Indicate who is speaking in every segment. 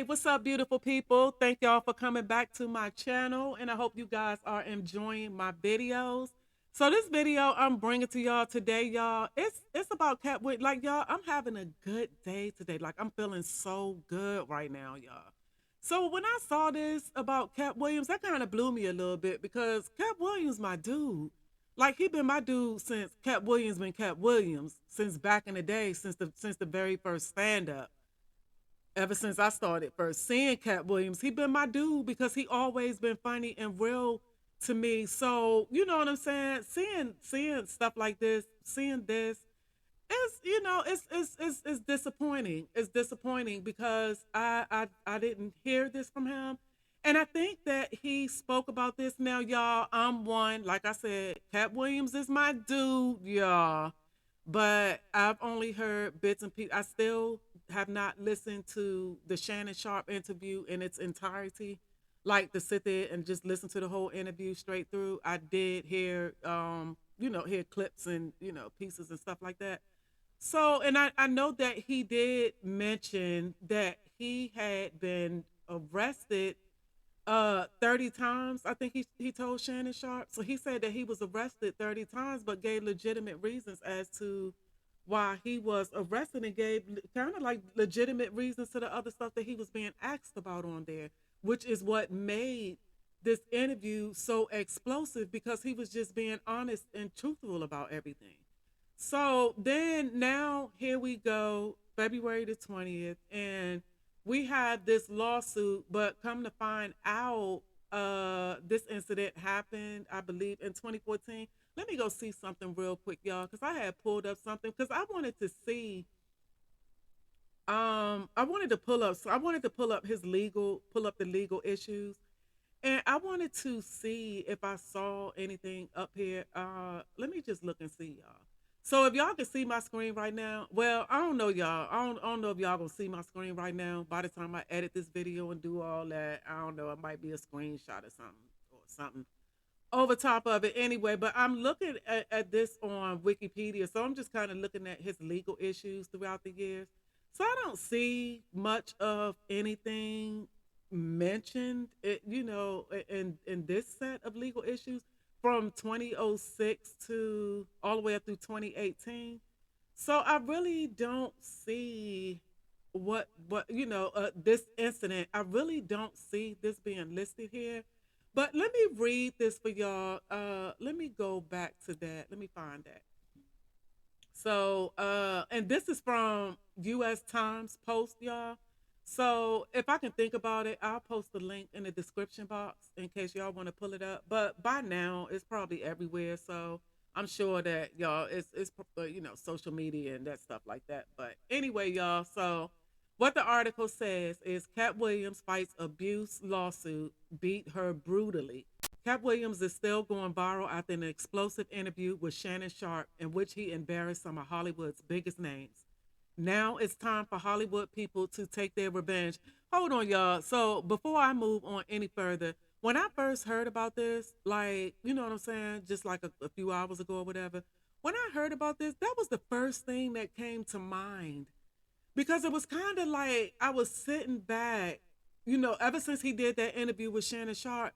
Speaker 1: Hey, what's up, beautiful people? Thank y'all for coming back to my channel, and I hope you guys are enjoying my videos. So this video I'm bringing to y'all today, y'all, it's about Katt Williams. Like, y'all, I'm having a good day today. Like, I'm feeling so good right now, y'all. So when I saw this about Katt Williams, that kind of blew me a little bit because Katt Williams, my dude. Like, he been my dude since Katt Williams been Katt Williams, since back in the day, since the very first stand up. Ever since I started first seeing Katt Williams, he been my dude because he always been funny and real to me. So you know what I'm saying? Seeing stuff like this, seeing this, it's disappointing. It's disappointing because I didn't hear this from him. And I think that he spoke about this. Now, y'all, I'm one, like I said, Katt Williams is my dude, y'all. But I've only heard bits and pieces. I still have not listened to the Shannon Sharp interview in its entirety. Like to sit there and just listen to the whole interview straight through. I did hear hear clips and, pieces and stuff like that. So, and I know that he did mention that he had been arrested 30 times. I think he told Shannon Sharp. So he said that he was arrested 30 times, but gave legitimate reasons as to why he was arrested and gave kind of like legitimate reasons to the other stuff that he was being asked about on there, which is what made this interview so explosive because he was just being honest and truthful about everything. So then now here we go, February the 20th, and we had this lawsuit, but come to find out, this incident happened, I believe, in 2014. Let me go see something real quick, y'all, because I had pulled up something because I wanted to see. I wanted to pull up. So I wanted to pull up the legal issues, and I wanted to see if I saw anything up here. Let me just look and see, y'all. So if y'all can see my screen right now, well, I don't know, y'all. I don't know if y'all gonna see my screen right now. By the time I edit this video and do all that, I don't know. It might be a screenshot or something over top of it anyway. But I'm looking at this on Wikipedia, so I'm just kind of looking at his legal issues throughout the years. So I don't see much of anything mentioned, in this set of legal issues from 2006 to all the way up through 2018. So I really don't see this incident. I really don't see this being listed here. But let me read this for y'all. Let me go back to that. Let me find that. So, and this is from U.S. Times Post, y'all. So, if I can think about it, I'll post the link in the description box in case y'all want to pull it up. But by now, it's probably everywhere. So, I'm sure that y'all, it's social media and that stuff like that. But anyway, y'all. So, what the article says is Katt Williams fights abuse lawsuit, beat her brutally. Katt Williams is still going viral after an explosive interview with Shannon Sharp in which he embarrassed some of Hollywood's biggest names. Now it's time for Hollywood people to take their revenge. Hold on, y'all. So before I move on any further, when I first heard about this, like, you know what I'm saying, just like a few hours ago or whatever, when I heard about this, that was the first thing that came to mind because it was kind of like I was sitting back, ever since he did that interview with Shannon Sharp,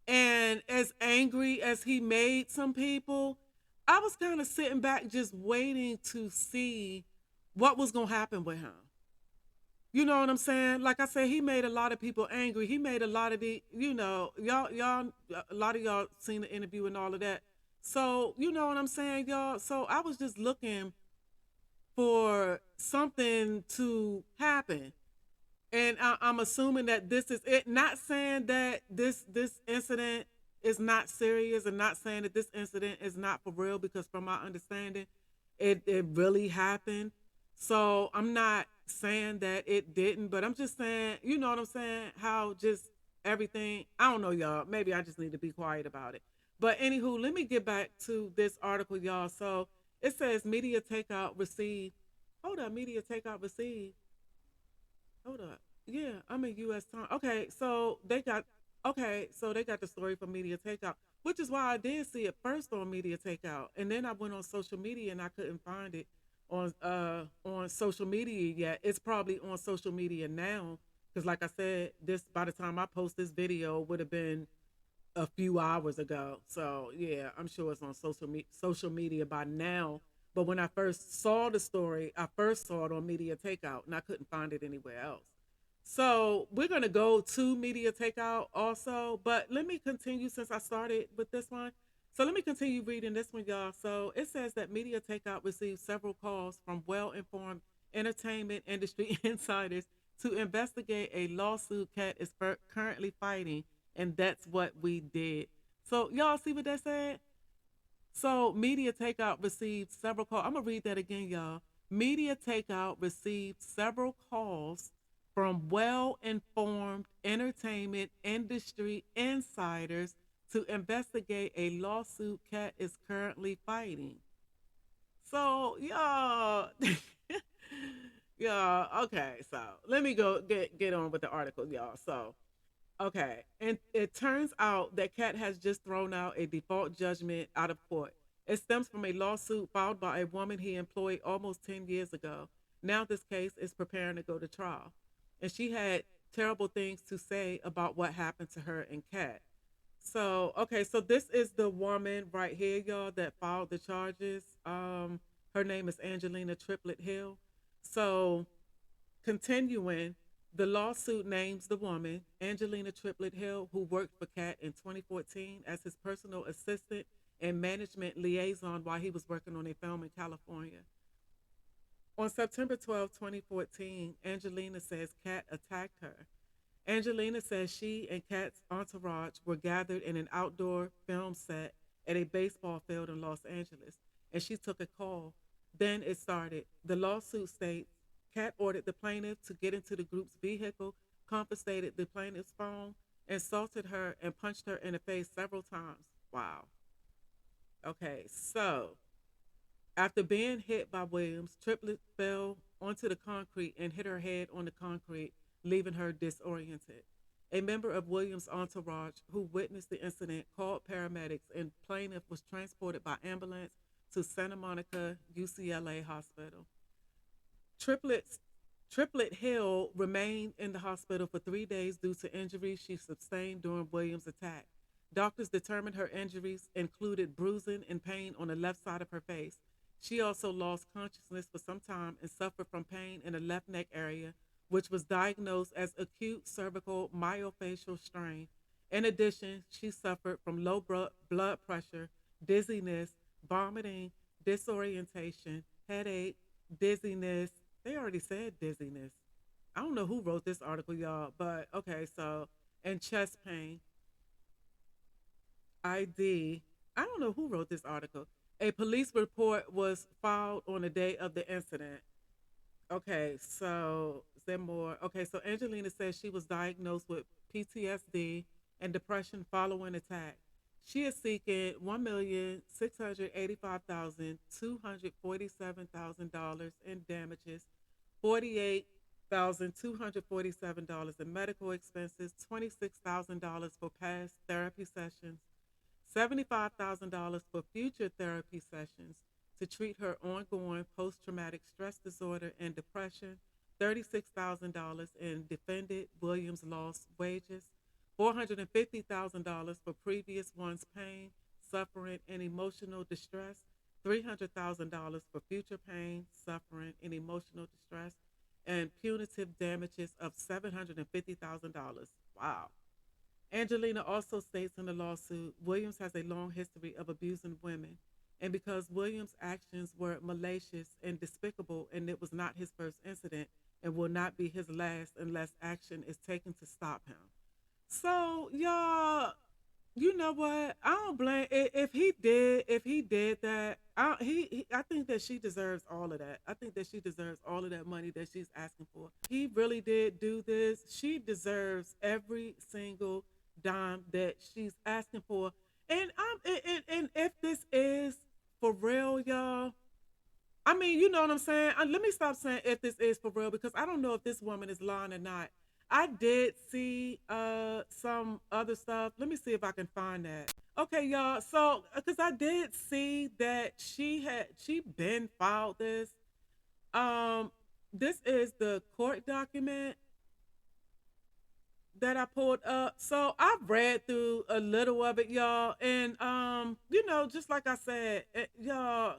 Speaker 1: and as angry as he made some people, I was kind of sitting back just waiting to see what was going to happen with him. You know what I'm saying? Like I said, he made a lot of people angry. He made a lot of y'all, a lot of y'all seen the interview and all of that. So, you know what I'm saying, y'all? So I was just looking for something to happen. And I'm assuming that this is it. Not saying that this incident is not serious, and not saying that this incident is not for real, because from my understanding, it really happened. So I'm not saying that it didn't, but I'm just saying, you know what I'm saying? How just everything. I don't know, y'all. Maybe I just need to be quiet about it. But anywho, let me get back to this article, y'all. So it says media takeout received. Hold up, media takeout received. Hold up. Yeah, I'm in U.S. time. So they got the story from Media Takeout, which is why I did see it first on Media Takeout, and then I went on social media and I couldn't find it on social media yet. It's probably on social media now Because, like I said, this by the time I post this video would have been a few hours ago. So yeah, I'm sure it's on social media by now. But when I first saw the story, I first saw it on Media Takeout, and I couldn't find it anywhere else. So we're gonna go to Media Takeout also, but let me continue since I started with this one. So let me continue reading this one, y'all. So it says that Media Takeout received several calls from well-informed entertainment industry insiders to investigate a lawsuit Katt is currently fighting, and that's what we did. So y'all see what that said? So Media Takeout received several calls. I'm gonna read that again, y'all. Media Takeout received several calls from well-informed entertainment industry insiders to investigate a lawsuit Katt is currently fighting. So y'all, y'all, okay. So let me go get on with the article, y'all. So okay. And it turns out that Katt has just thrown out a default judgment out of court. It stems from a lawsuit filed by a woman he employed almost 10 years ago. Now this case is preparing to go to trial. And she had terrible things to say about what happened to her and Katt. So, okay, so this is the woman right here, y'all, that filed the charges. Her name is Angelina Triplet Hill. So, continuing, the lawsuit names the woman, Angelina Triplet Hill, who worked for Katt in 2014 as his personal assistant and management liaison while he was working on a film in California. On September 12, 2014, Angelina says Katt attacked her. Angelina says she and Katt's entourage were gathered in an outdoor film set at a baseball field in Los Angeles, and she took a call. Then it started. The lawsuit states Katt ordered the plaintiff to get into the group's vehicle, confiscated the plaintiff's phone, insulted her, and punched her in the face several times. Wow. Okay, so after being hit by Williams, Triplett fell onto the concrete and hit her head on the concrete, leaving her disoriented. A member of Williams' entourage who witnessed the incident called paramedics, and plaintiff was transported by ambulance to Santa Monica UCLA Hospital. Triplets Triplet Hill remained in the hospital for 3 days due to injuries she sustained during Williams' attack. Doctors determined her injuries included bruising and pain on the left side of her face. She also lost consciousness for some time and suffered from pain in the left neck area, which was diagnosed as acute cervical myofascial strain. In addition, she suffered from low blood pressure, dizziness, vomiting, disorientation, headache, dizziness. They already said dizziness. I don't know who wrote this article, y'all, but okay, so, and chest pain. ID. I don't know who wrote this article. A police report was filed on the day of the incident. Okay, so is there more? Okay, so Angelina says she was diagnosed with PTSD and depression following attack. She is seeking $1,685,247 in damages, $48,247 in medical expenses, $26,000 for past therapy sessions, $75,000 for future therapy sessions to treat her ongoing post traumatic stress disorder and depression, $36,000 in defendant Williams' lost wages, $450,000 for previous one's pain, suffering, and emotional distress, $300,000 for future pain, suffering, and emotional distress, and punitive damages of $750,000. Wow. Angelina also states in the lawsuit Williams has a long history of abusing women, and because Williams' actions were malicious and despicable, and it was not his first incident and will not be his last unless action is taken to stop him. So, y'all, you know what? I don't blame if he did that. I think that she deserves all of that. I think that she deserves all of that money that she's asking for. He really did do this. She deserves every single dime that she's asking for. And and if this is for real, y'all, I mean, you know what I'm saying? Let me stop saying if this is for real because I don't know if this woman is lying or not. I did see some other stuff. Let me see if I can find that. Okay, y'all. So, because I did see that she been filed this. Um, this is the court document. that I pulled up. So I've read through a little of it, y'all, and just like I said, y'all,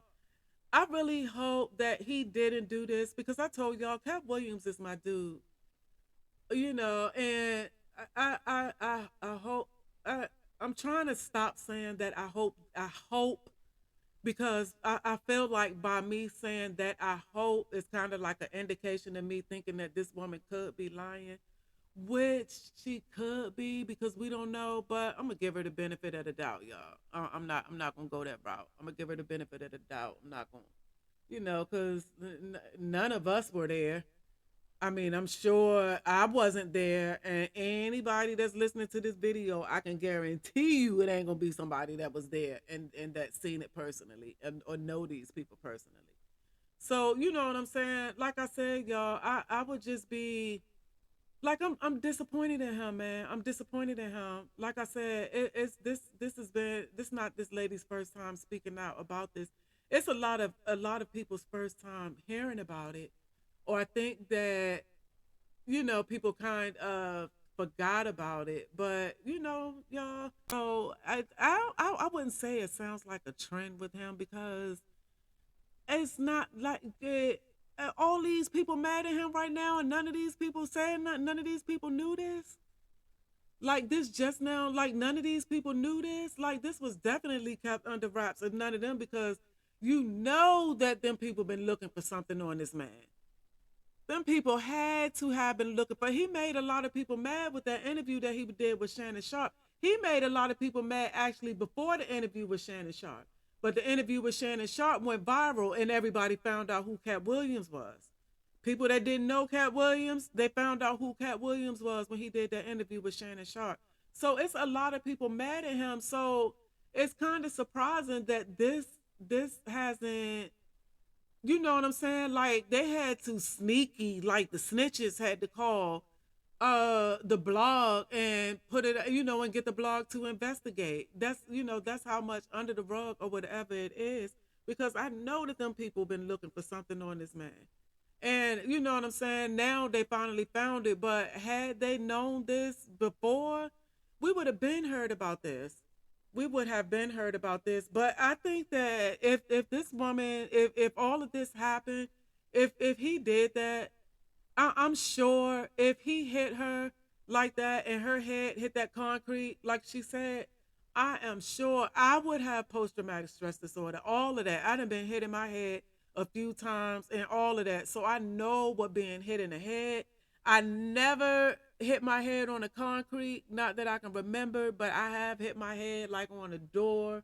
Speaker 1: I really hope that he didn't do this because I told y'all, Katt Williams is my dude, and I hope I, I'm trying to stop saying that. I hope because I feel like by me saying that I hope it's kind of like an indication of me thinking that this woman could be lying, which she could be because we don't know. But I'm gonna give her the benefit of the doubt, y'all. I'm not gonna go that route. I'm gonna give her the benefit of the doubt. I'm not gonna, because none of us were there. I mean, I'm sure I wasn't there, and anybody that's listening to this video, I can guarantee you it ain't gonna be somebody that was there and that seen it personally or know these people personally. So you know what I'm saying? Like I said, y'all, I would just be like I'm disappointed in him, man. I'm disappointed in him. Like I said, it's this has been this not this lady's first time speaking out about this. It's a lot of people's first time hearing about it, or I think that people kind of forgot about it. But y'all. So I wouldn't say it sounds like a trend with him because it's not like it. All these people mad at him right now, and none of these people saying nothing. None of these people knew this. Like this just now, like none of these people knew this. Like this was definitely kept under wraps, and none of them because that them people been looking for something on this man. Them people had to have been looking for. He made a lot of people mad with that interview that he did with Shannon Sharp. He made a lot of people mad actually before the interview with Shannon Sharp. But the interview with Shannon Sharp went viral and everybody found out who Katt Williams was. People that didn't know Katt Williams, they found out who Katt Williams was when he did that interview with Shannon Sharp. So it's a lot of people mad at him. So it's kind of surprising that this hasn't, you know what I'm saying? Like they had to sneaky, like the snitches had to call the blog and put it, and get the blog to investigate. That's how much under the rug or whatever it is. Because I know that them people been looking for something on this man. And you know what I'm saying? Now they finally found it. But had they known this before, we would have been heard about this. We would have been heard about this. But I think that if this woman, if all of this happened, if he did that, I'm sure if he hit her like that and her head hit that concrete, like she said, I am sure I would have post traumatic stress disorder. All of that. I done been hit in my head a few times and all of that. So I know what being hit in the head. I never hit my head on the concrete, not that I can remember, but I have hit my head like on a door,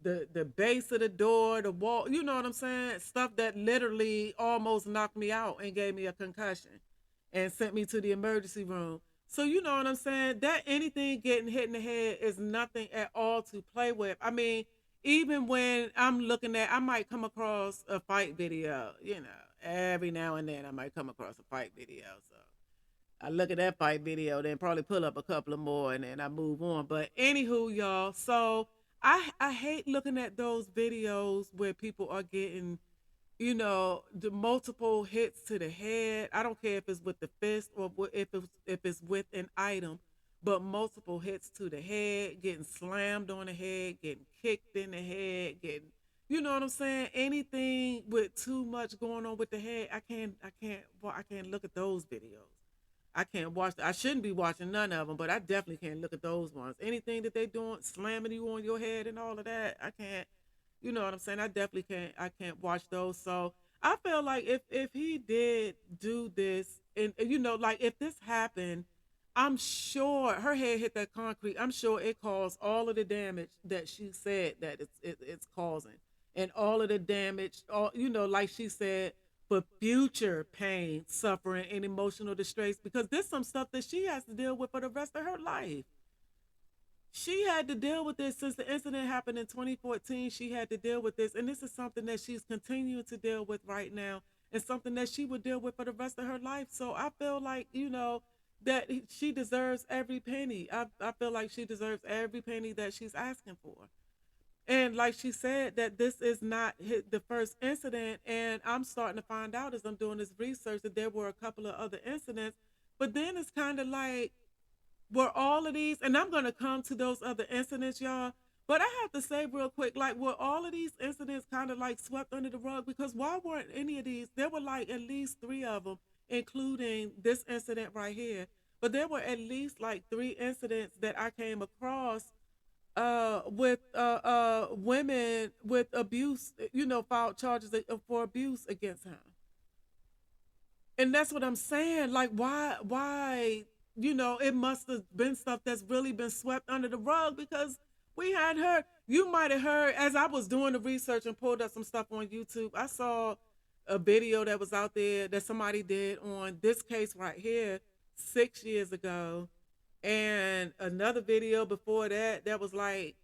Speaker 1: the base of the door, the wall, you know what I'm saying? Stuff that literally almost knocked me out and gave me a concussion and sent me to the emergency room. So you know what I'm saying? That anything getting hit in the head is nothing at all to play with. I mean, even when I'm looking at, I might come across a fight video, every now and then I might come across a fight video. So I look at that fight video, then probably pull up a couple of more, and then I move on. But anywho, y'all, so I hate looking at those videos where people are getting, the multiple hits to the head. I don't care if it's with the fist or if it's with an item, but multiple hits to the head, getting slammed on the head, getting kicked in the head, getting, you know what I'm saying? Anything with too much going on with the head, I can't look at those videos. I can't watch. I shouldn't be watching none of them, but I definitely can't look at those ones. Anything that they doing, slamming you on your head and all of that, I can't. You know what I'm saying? I definitely can't. I can't watch those. So I feel like if he did do this, and like if this happened, I'm sure her head hit that concrete. I'm sure it caused all of the damage that she said that it's causing, and all of the damage, all like she said, for future pain, suffering, and emotional distress. Because there's some stuff that she has to deal with for the rest of her life. She had to deal with this since the incident happened in 2014. She had to deal with this, and this is something that she's continuing to deal with right now, and something that she would deal with for the rest of her life. So I feel like that she deserves every penny. I feel like she deserves every penny that she's asking for. And like she said, that this is not the first incident, and I'm starting to find out as I'm doing this research that there were a couple of other incidents. But then it's kind of like were all of these, and I'm gonna come to those other incidents, y'all. But I have to say real quick, like, were all of these incidents kind of like swept under the rug? Because why weren't any of these? There were like at least three of them, including this incident right here. But there were at least like three incidents that I came across with women with abuse, filed charges for abuse against him. And that's what I'm saying. Like, why, it must have been stuff that's really been swept under the rug because we had heard, you might have heard, as I was doing the research and pulled up some stuff on YouTube, I saw a video that was out there that somebody did on this case right here 6 years ago. And another video before that, that was like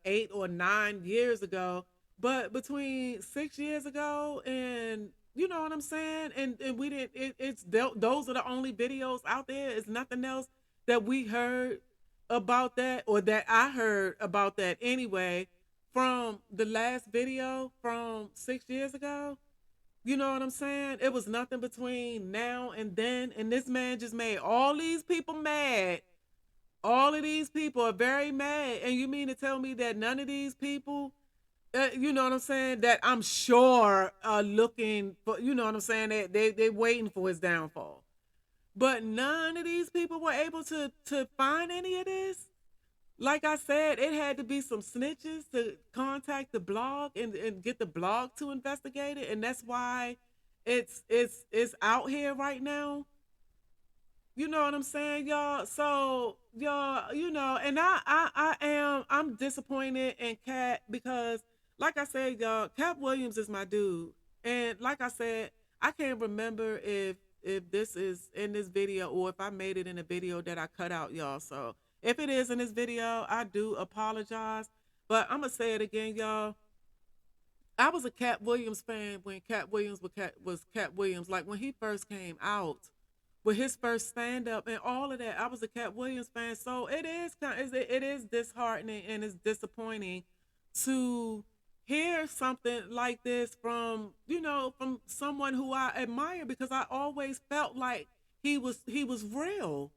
Speaker 1: 8 or 9 years ago. But between 6 years ago and you know what I'm saying? And we didn't. Those are the only videos out there. It's nothing else that we heard about that, or that I heard about that anyway, from the last video from 6 years ago. You know what I'm saying? It was nothing between now and then, and this man just made all these people mad. All of these people are very mad, and you mean to tell me that none of these people, you know what I'm saying, that I'm sure are looking for, you know what I'm saying, that they waiting for his downfall. But none of these people were able to find any of this. Like I said, it had to be some snitches to contact the blog and get the blog to investigate it, and that's why it's out here right now. You know what I'm saying, y'all? So y'all, and I'm disappointed in Katt because, like I said, y'all, Katt Williams is my dude. And like I said, I can't remember if this is in this video or if I made it in a video that I cut out, y'all. So if it is in this video, I do apologize. But I'm gonna say it again, y'all. I was a Katt Williams fan when Katt Williams was Katt Williams. Like when he first came out with his first stand up and all of that, I was a Katt Williams fan. So it is disheartening and it's disappointing to hear something like this from from someone who I admire, because I always felt like he was real.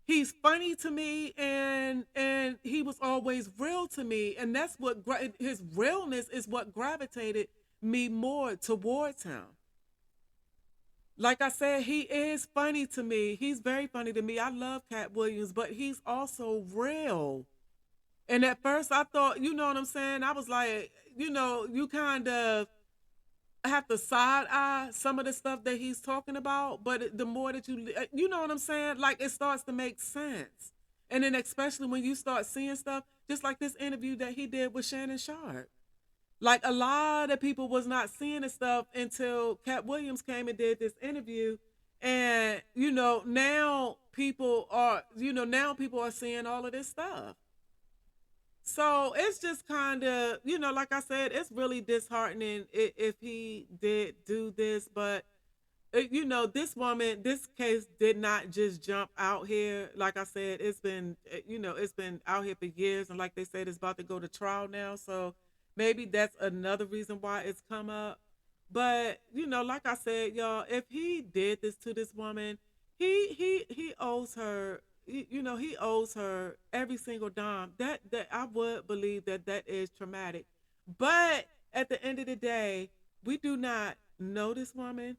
Speaker 1: He's funny to me, and he was always real to me, and that's what his realness is what gravitated me more towards him. Like I said, he is funny to me. He's very funny to me. I love Katt Williams, but he's also real. And at first I thought, you know what I'm saying? I was like, you kind of have to side eye some of the stuff that he's talking about, but the more that you know what I'm saying? Like it starts to make sense. And then especially when you start seeing stuff, just like this interview that he did with Shannon Sharp. Like a lot of people was not seeing the stuff until Katt Williams came and did this interview. And now people are seeing all of this stuff. So it's just kind of, like I said, it's really disheartening if he did do this. But, this case did not just jump out here. Like I said, it's been out here for years. And like they said, it's about to go to trial now. So maybe that's another reason why it's come up. But, like I said, y'all, if he did this to this woman, he owes her, he owes her every single dime. That I would believe that is traumatic. But at the end of the day, we do not know this woman.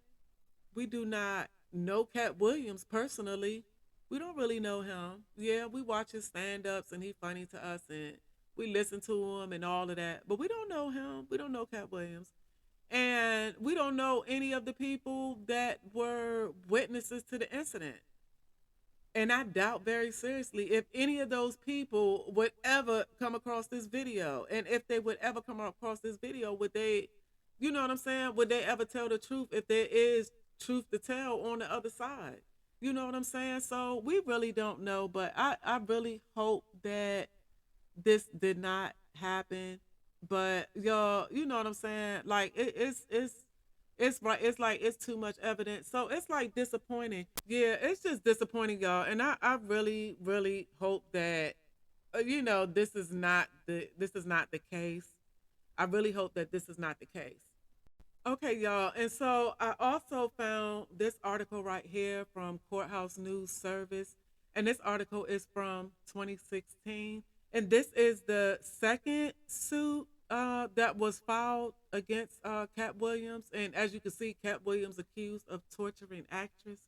Speaker 1: We do not know Katt Williams personally. We don't really know him. Yeah, we watch his stand-ups and he's funny to us and we listen to him and all of that. But we don't know him. We don't know Katt Williams. And we don't know any of the people that were witnesses to the incident. And I doubt very seriously if any of those people would ever come across this video. And if they would ever come across this video, would they, you know what I'm saying? Would they ever tell the truth if there is truth to tell on the other side? You know what I'm saying? So we really don't know. But I really hope that this did not happen. But y'all, you know what I'm saying? Like it's right. It's like it's too much evidence. So it's like disappointing. Yeah, it's just disappointing, y'all. And I really, really hope that this is not the case. I really hope that this is not the case. Okay, y'all. And so I also found this article right here from Courthouse News Service. And this article is from 2016. And this is the second suit that was filed against Katt Williams. And as you can see, Katt Williams accused of torturing actress.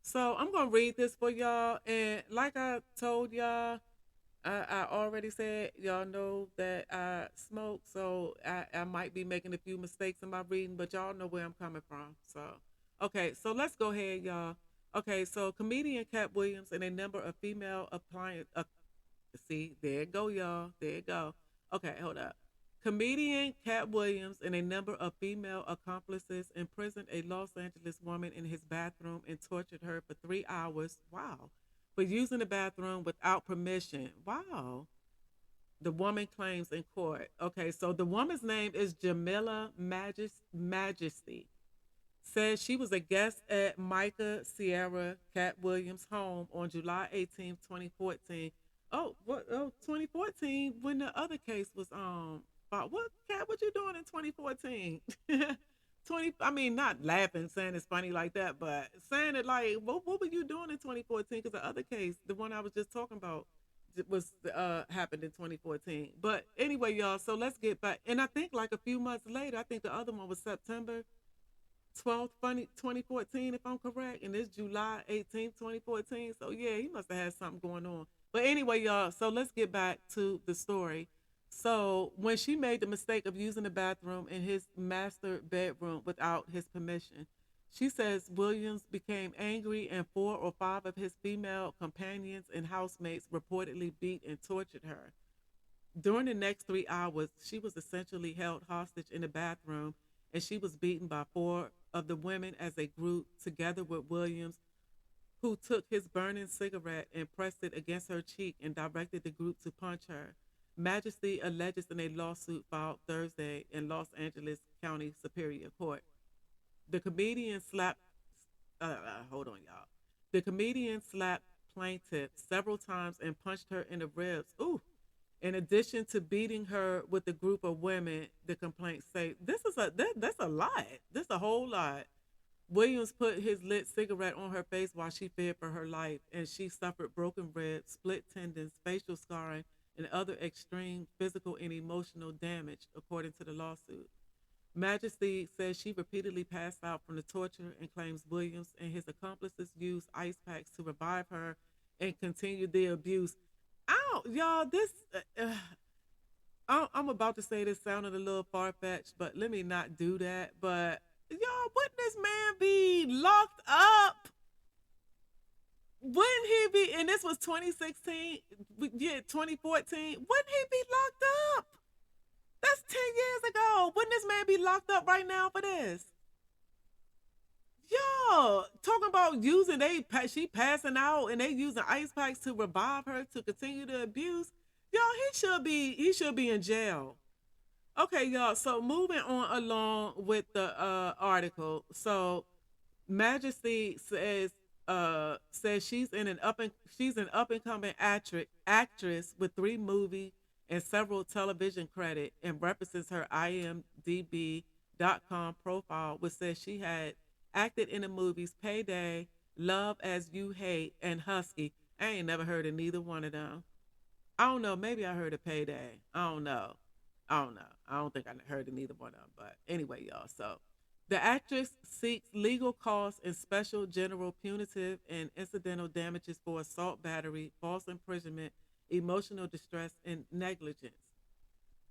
Speaker 1: So I'm gonna read this for y'all. And like I told y'all, I already said y'all know that I smoke, so I might be making a few mistakes in my reading, but y'all know where I'm coming from. So, okay, so let's go ahead, y'all. Okay, so comedian Katt Williams and a number of female appliance. See, there it go, y'all. There it go. Okay, hold up. Comedian Katt Williams and a number of female accomplices imprisoned a Los Angeles woman in his bathroom and tortured her for 3 hours. Wow. For using the bathroom without permission. Wow. The woman claims in court. Okay, so the woman's name is Jamila Majesty. Says she was a guest at Micah Sierra Katt Williams' home on July 18th, 2014. Oh, what? Oh, 2014 when the other case was about what? Cat, what you doing in 2014? 20. I mean, not laughing, saying it's funny like that, but saying it like, what were you doing in 2014? Because the other case, the one I was just talking about, was happened in 2014. But anyway, y'all. So let's get back. And I think like a few months later, I think the other one was September 12th, 2014, if I'm correct. And it's July 18th, 2014. So yeah, he must have had something going on. But anyway, y'all, so let's get back to the story. So when she made the mistake of using the bathroom in his master bedroom without his permission, she says Williams became angry and four or five of his female companions and housemates reportedly beat and tortured her. During the next 3 hours, she was essentially held hostage in the bathroom and she was beaten by four of the women as a group, together with Williams, who took his burning cigarette and pressed it against her cheek and directed the group to punch her. Majesty alleges in a lawsuit filed Thursday in Los Angeles County Superior Court. The comedian slapped, hold on, y'all. The comedian slapped plaintiff several times and punched her in the ribs. Ooh. In addition to beating her with a group of women, the complaints say that's a lot. That's a whole lot. Williams put his lit cigarette on her face while she feared for her life, and she suffered broken ribs, split tendons, facial scarring, and other extreme physical and emotional damage, according to the lawsuit. Majesty says she repeatedly passed out from the torture and claims Williams and his accomplices used ice packs to revive her and continue the abuse. I don't, y'all, this, I'm about to say this sounded a little far fetched, but let me not do that. But y'all, wouldn't this man be locked up? Wouldn't he be? And this was 2016, yeah, 2014. Wouldn't he be locked up? That's 10 years ago. Wouldn't this man be locked up right now for this? Yo, talking about using she passing out and they using ice packs to revive her to continue the abuse. Y'all, he should be in jail. Okay, y'all. So moving on along with the article. So Majesty says she's an up and coming actress with 3 movie and several television credit, and references her IMDb.com profile, which says she had acted in the movies Payday, Love as You Hate, and Husky. I ain't never heard of neither one of them. I don't know. Maybe I heard of Payday. I don't know. I don't know. I don't think I heard of neither one of them. But anyway, y'all. So the actress seeks legal costs and special general punitive and incidental damages for assault, battery, false imprisonment, emotional distress, and negligence.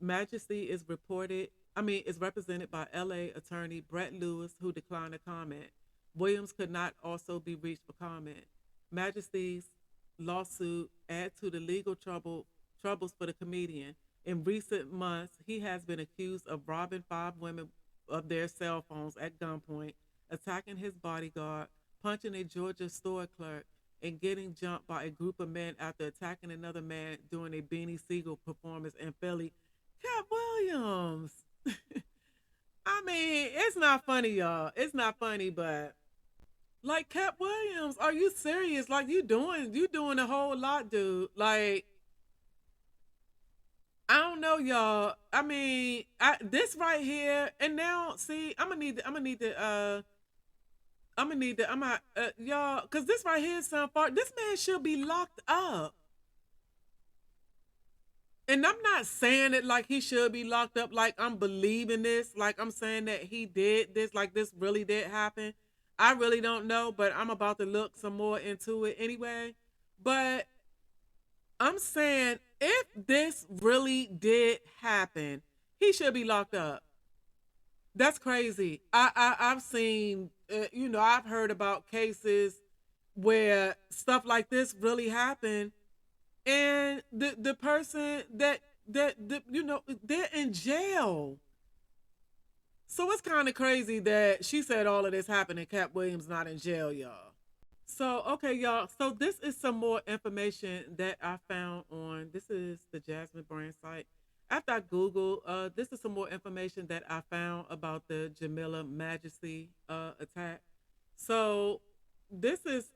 Speaker 1: Majesty is represented by LA attorney Brett Lewis, who declined to comment. Williams could not also be reached for comment. Majesty's lawsuit adds to the legal troubles for the comedian. In recent months, he has been accused of robbing 5 women of their cell phones at gunpoint, attacking his bodyguard, punching a Georgia store clerk, and getting jumped by a group of men after attacking another man during a Beanie Siegel performance in Philly. Katt Williams. I mean, it's not funny, y'all. It's not funny, but like Katt Williams, are you serious? Like you doing a whole lot, dude. Like I don't know, y'all. I mean, this right here, and now see, I'm gonna need to I'm gonna need to. I'm not, y'all, cause this right here sound far. This man should be locked up. And I'm not saying it like he should be locked up, like I'm believing this, like I'm saying that he did this, like this really did happen. I really don't know, but I'm about to look some more into it anyway. But I'm saying if this really did happen, he should be locked up. That's crazy. I've seen, I've heard about cases where stuff like this really happened, and the person they're in jail. So it's kind of crazy that she said all of this happened and Katt Williams not in jail, y'all. So okay, y'all. So this is some more information that I found on. This is the Jasmine Brand site. After I Google, this is some more information that I found about the Jamila Majesty attack. So this is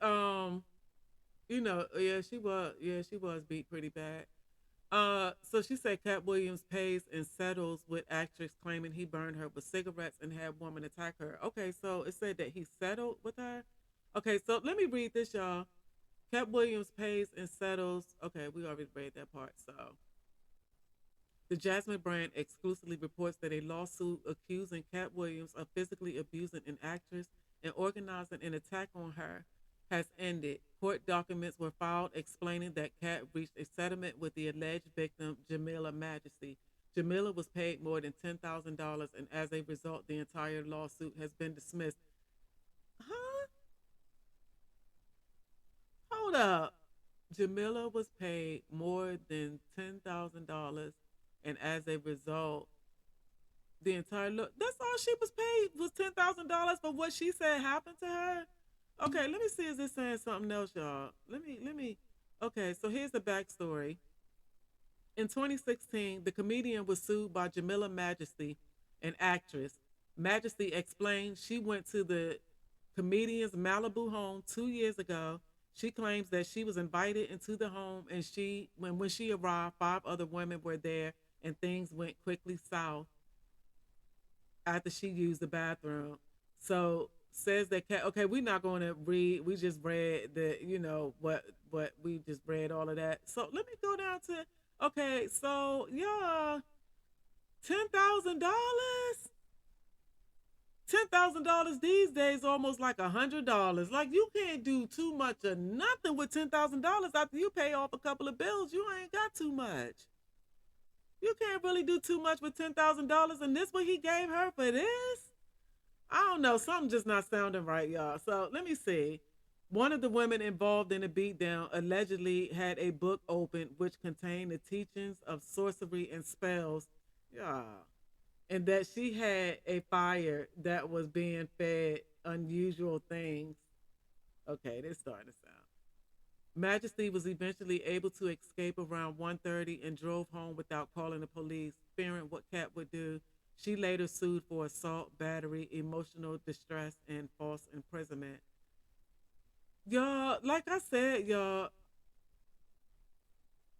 Speaker 1: yeah, she was beat pretty bad. So she said Katt Williams pays and settles with actress claiming he burned her with cigarettes and had woman attack her. Okay, so it said that he settled with her. Okay, so let me read this, y'all. Katt Williams pays and settles. Okay, we already read that part. So the Jasmine brand exclusively reports that a lawsuit accusing Katt Williams of physically abusing an actress and organizing an attack on her has ended. Court documents were filed explaining that Katt reached a settlement with the alleged victim, Jamila Majesty. Jamila was paid more than $10,000, and as a result, the entire lawsuit has been dismissed. Huh? Hold up. Jamila was paid more than $10,000, and as a result, the entire look. That's all she was paid was $10,000 for what she said happened to her. Okay, let me see. Is this saying something else, y'all? Let me. Okay, so here's the backstory. In 2016, the comedian was sued by Jamila Majesty, an actress. Majesty explained she went to the comedian's Malibu home 2 years ago. She claims that she was invited into the home, and when she arrived, five other women were there, and things went quickly south after she used the bathroom. So says that okay, we're not going to read. We just read the what we just read all of that. So let me go down to okay. So yeah, $10,000. $10,000 these days almost like $100. Like you can't do too much of nothing with $10,000 after you pay off a couple of bills. You ain't got too much. You can't really do too much with $10,000, and this what he gave her for this? I don't know. Something just not sounding right, y'all. So let me see. One of the women involved in the beatdown allegedly had a book open which contained the teachings of sorcery and spells. Yeah. And that she had a fire that was being fed unusual things. Okay, this starting to sound. Majesty was eventually able to escape around 1:30 and drove home without calling the police, fearing what Katt would do. She later sued for assault, battery, emotional distress, and false imprisonment. Y'all, like I said, y'all,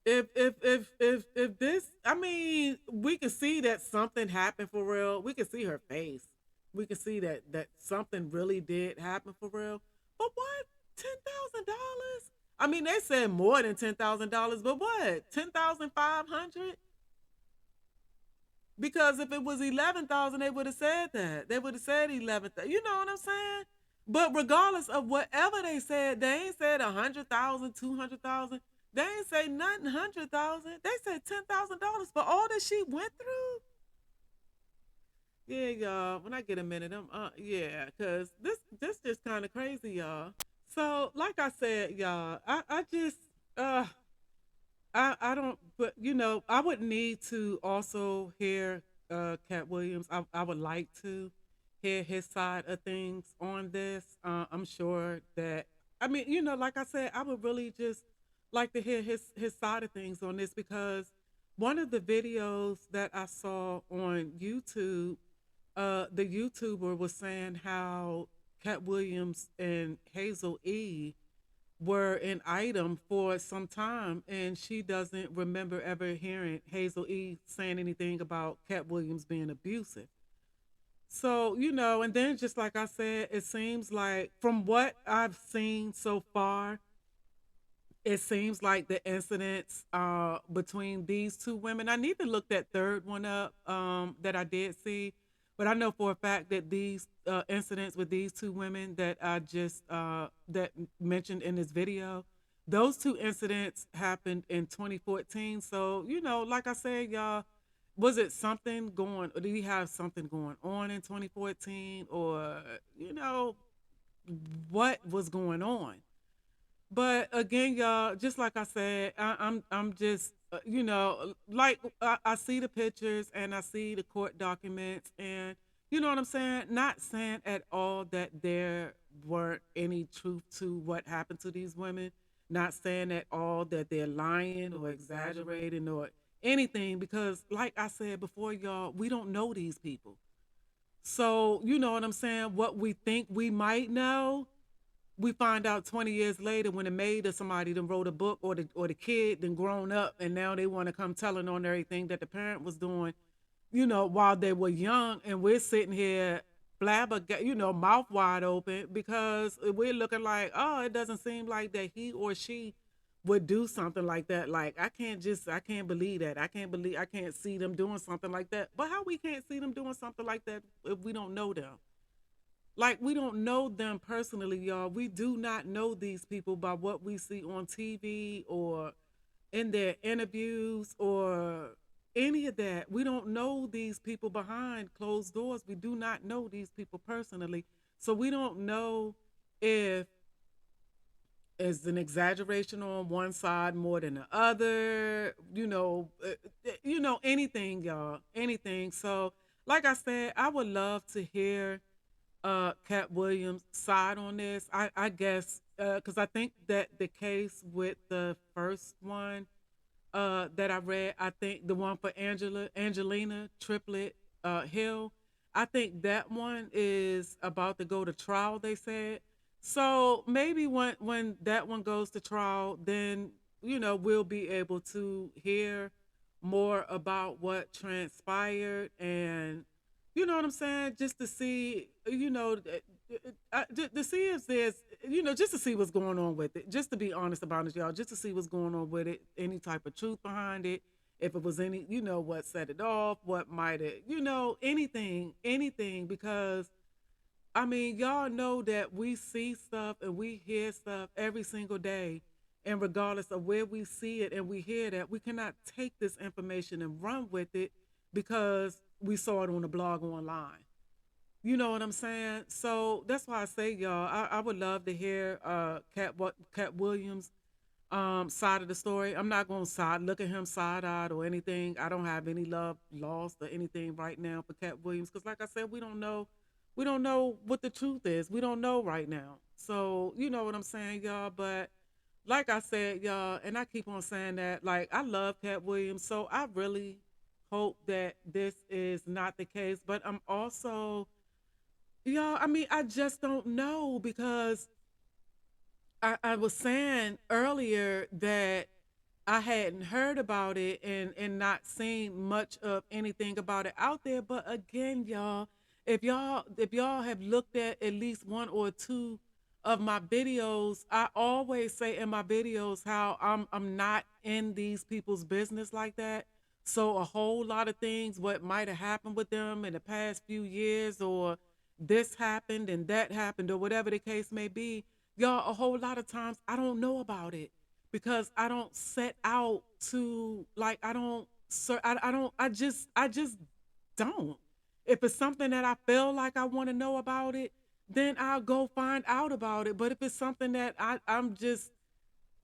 Speaker 1: if this, I mean, we can see that something happened for real. We can see her face. We can see that something really did happen for real. But what? $10,000? I mean, they said more than $10,000, but what? 10,500? Because if it was 11,000, they would have said that. They would have said 11,000. You know what I'm saying? But regardless of whatever they said, they ain't said 100,000, 200,000. They ain't say nothing 100,000. They said $10,000 for all that she went through. Yeah, y'all. When I get a minute, yeah, cause this just kind of crazy, y'all. So, like I said, y'all, I just I don't, but I would need to also hear Katt Williams. I would like to hear his side of things on this. I'm sure that I mean, like I said, I would really just like to hear his side of things on this because one of the videos that I saw on YouTube, the YouTuber was saying how Katt Williams and Hazel E were an item for some time, and she doesn't remember ever hearing Hazel E saying anything about Katt Williams being abusive. So, and then just like I said, it seems like from what I've seen so far, it seems like the incidents between these two women. I need to look that third one up that I did see, but I know for a fact that these incidents with these two women that I just that mentioned in this video, those two incidents happened in 2014. So like I said, y'all, was it something going? Or did he have something going on in 2014, or you know what was going on? But again, y'all, just like I said, I'm just like I see the pictures and I see the court documents, and you know what I'm saying. Not saying at all that there weren't any truth to what happened to these women. Not saying at all that they're lying or exaggerating or anything, because like I said before, y'all, we don't know these people. So you know what I'm saying. What we think we might know, we find out 20 years later when the maid or somebody then wrote a book, or the kid then grown up and now they want to come telling on everything that the parent was doing, while they were young, and we're sitting here flabbergasted, mouth wide open, because we're looking like, oh, it doesn't seem like that he or she would do something like that. Like I can't believe that. I can't see them doing something like that. But how we can't see them doing something like that if we don't know them? Like we don't know them personally, y'all. We do not know these people by what we see on TV or in their interviews or any of that. We don't know these people behind closed doors. We do not know these people personally. So we don't know if it's an exaggeration on one side more than the other, anything, y'all, anything. So, like I said, I would love to hear Katt Williams' side on this. I guess because I think that the case with the first one that I read, I think the one for Angelina Triplet Hill, I think that one is about to go to trial. They said so. Maybe when that one goes to trial, then we'll be able to hear more about what transpired, and you know what I'm saying, just to see, to see if there's, just to see what's going on with it. Just to be honest about it, y'all, just to see what's going on with it, any type of truth behind it, if it was any, what set it off, what might it, anything, because I mean, y'all know that we see stuff and we hear stuff every single day. And regardless of where we see it and we hear that, we cannot take this information and run with it because we saw it on a blog online. You know what I'm saying? So that's why I say, y'all, I would love to hear Cat Williams side of the story. I'm not gonna look at him side eyed or anything. I don't have any love lost or anything right now for Cat Williams, because like I said, we don't know what the truth is. We don't know right now. So you know what I'm saying, y'all. But like I said, y'all, and I keep on saying that, like I love Cat Williams, so I really hope that this is not the case. But I'm also, y'all, I mean, I just don't know, because I was saying earlier that I hadn't heard about it and not seen much of anything about it out there. But again, y'all, if y'all have looked at least one or two of my videos, I always say in my videos how I'm not in these people's business like that. So a whole lot of things what might have happened with them in the past few years, or this happened and that happened, or whatever the case may be, y'all, a whole lot of times I don't know about it because I don't set out to, like, I don't sir I don't I just don't. If it's something that I feel like I want to know about it, then I'll go find out about it. But if it's something that I'm just,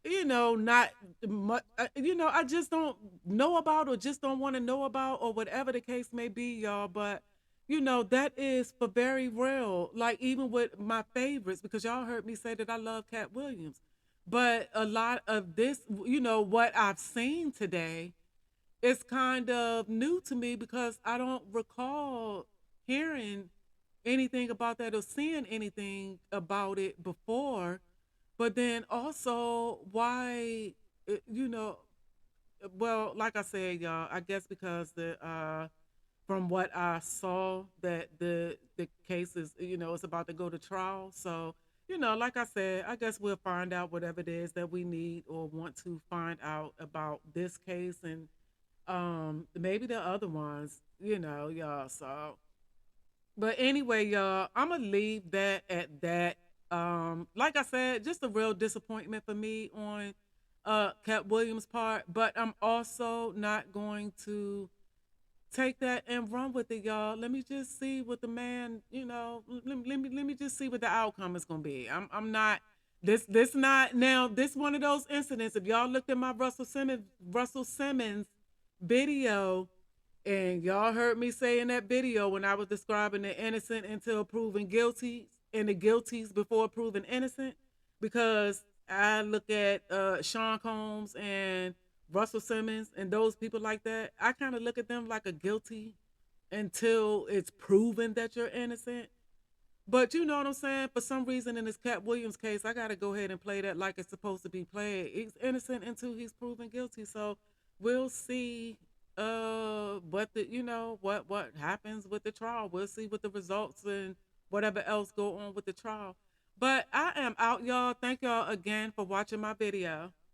Speaker 1: not much, I just don't know about, or just don't want to know about, or whatever the case may be, y'all. But that is for very real. Like even with my favorites, because y'all heard me say that I love Cat Williams, but a lot of this, what I've seen today, is kind of new to me because I don't recall hearing anything about that or seeing anything about it before. But then also, why, uh, you know, well, like I said, y'all, I guess because the from what I saw, that the case is, it's about to go to trial. So, like I said, I guess we'll find out whatever it is that we need or want to find out about this case, and maybe the other ones, y'all. So, but anyway, y'all, I'm gonna leave that at that. Like I said, just a real disappointment for me on Katt Williams' part, but I'm also not going to take that and run with it, y'all. Let me just see what the man, let me just see what the outcome is gonna be. I'm not this not now. This one of those incidents. If y'all looked at my Russell Simmons video, and y'all heard me say in that video when I was describing the innocent until proven guilty and the guilties before proven innocent, because I look at Sean Combs and Russell Simmons and those people like that. I kind of look at them like a guilty until it's proven that you're innocent. But you know what I'm saying? For some reason, in this Katt Williams case, I got to go ahead and play that like it's supposed to be played. He's innocent until he's proven guilty. So we'll see what the what happens with the trial. We'll see what the results and whatever else go on with the trial. But I am out, y'all. Thank y'all again for watching my video.